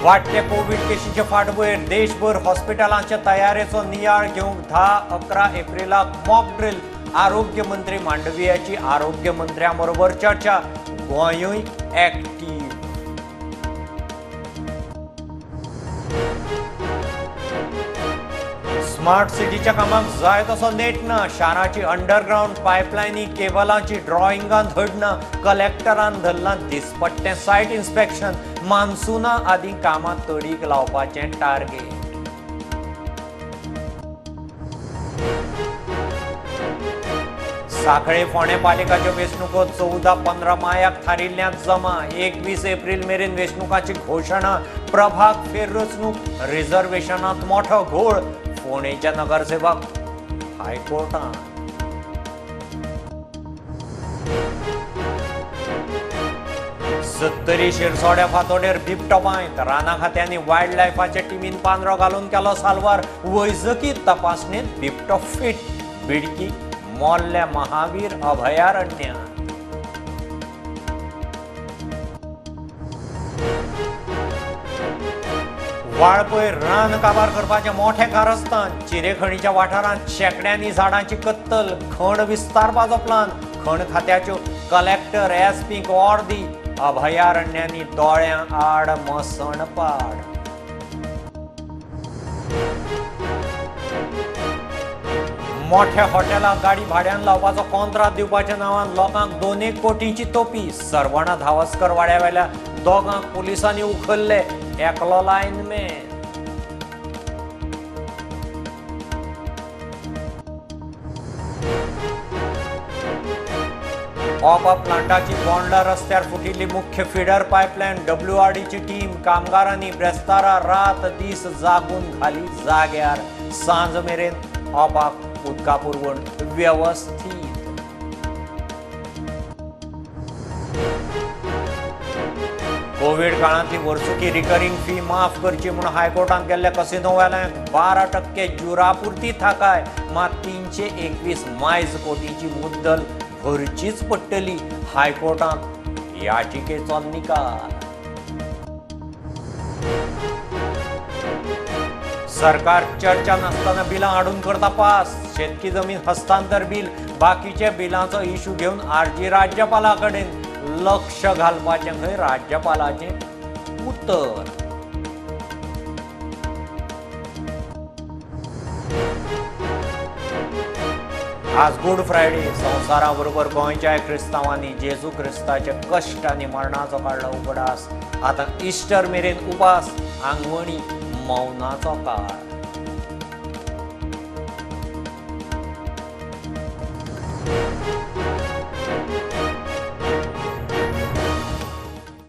वाढते कोविड केशींचे फाटभुंयेर देशभर हॉस्पिटलांच्या तयारेचो नियाळ घेवंक 10-11 एप्रिलाक मॉक ड्रिल. आरोग्य मंत्री मांडवियाची आरोग्य मंत्र्यां बरोबर चर्चा. गोंयूय एक्टिव्ह. स्मार्ट सिटीच्या कामाक जाय तसो नेट ना. शाराची अंडरग्राउंड पायपलायनी केबलांची ड्रॉइंगां धडना. कलेक्टरान धरलां दिसपट्टें सायट इन्स्पेक्शन. मान्सुना आदीं कामां तडीक लावपाचें टार्गेट. सांखळे फोंडे पालिकाच्यो वेंचणुको 14-15 मायाक थारिल्ल्यात जमा. 21 एप्रिल मेरेन वेंचणुकांची घोशणा. प्रभाग फेररचणूक. रिझर्वेशनांत मोठो घोळ. फोंडेच्या नगरसेवक हायकोर्टात. सत्तरी शिरसोड्या फातोडेर बिबटो बांयत. राना खात्यांनी वायल्ड लायफाच्या टिमीन पांदरो घालून केलो साल्वार. वैजकी तपासणेंत बिबटो फिट. बिडकी मोल्ल्या महावीर अभयारण्यात. वाळपय रान काबार करपाचे मोठे कारस्थान. चिरेखणीच्या वाठारांत शेकड्यांनी झाडांची कत्तल. खण विस्तारपाचो प्लान. खण खात्याच्यो कलेक्टर एसपीक ऑर्दी. अभयारण्यांनी दोळ्यां आड मसणपाड. मोठ्या हॉटेलाक गाडी भाड्यान लावपाचो कॉन्ट्राक्ट दिवपाच्या नांवान लोकांक 2 कोटींची तोपी. सरवणा धावस्कर वाड्यावेल्या दोगांक पुलिसांनी उखल्ले. एकलो लायनमॅन. ऑपा प्लांटाची बोंडला रस्त्यार फुटिल्ली मुख्य फिडर पायपलायन. WRDची टीम कामगारांनी ब्रेस्तारा रात दीस जागून घाली जाग्यार. सांज मेरेन ऑपाक उदका पुरवण व्यवस्थीत. कोविड काळांतली वर्सुकी रिकरिंग फी माफ करची म्हूण हायकोर्टान केल्ल्या कसिनोवाल्यांक 12% जुरापुरती थाकाय. मात 321 मायज कोटींची मुद्दल भरचीच पडटली. हायकोर्टांत याचिकेचो निकाल. सरकार चर्चा नासतना बिलां हाडून करता पास. शेतकी जमीन हस्तांतर बील. बाकीच्या बिलांचो इश्यू घेवन आर्जी राज्यपाला कडेन. लक्ष घालपाचें खंय राज्यपालाचें उतर. आज गुड फ्रायडे. संवसारा बरोबर गोंयच्या क्रिस्तांवांनी जेजू क्रिस्ताच्या कश्ट आनी मरणाचो काडलो उगडास. आतां इस्टर मेरेन उपास. आंगवणी मौनाचो काळ.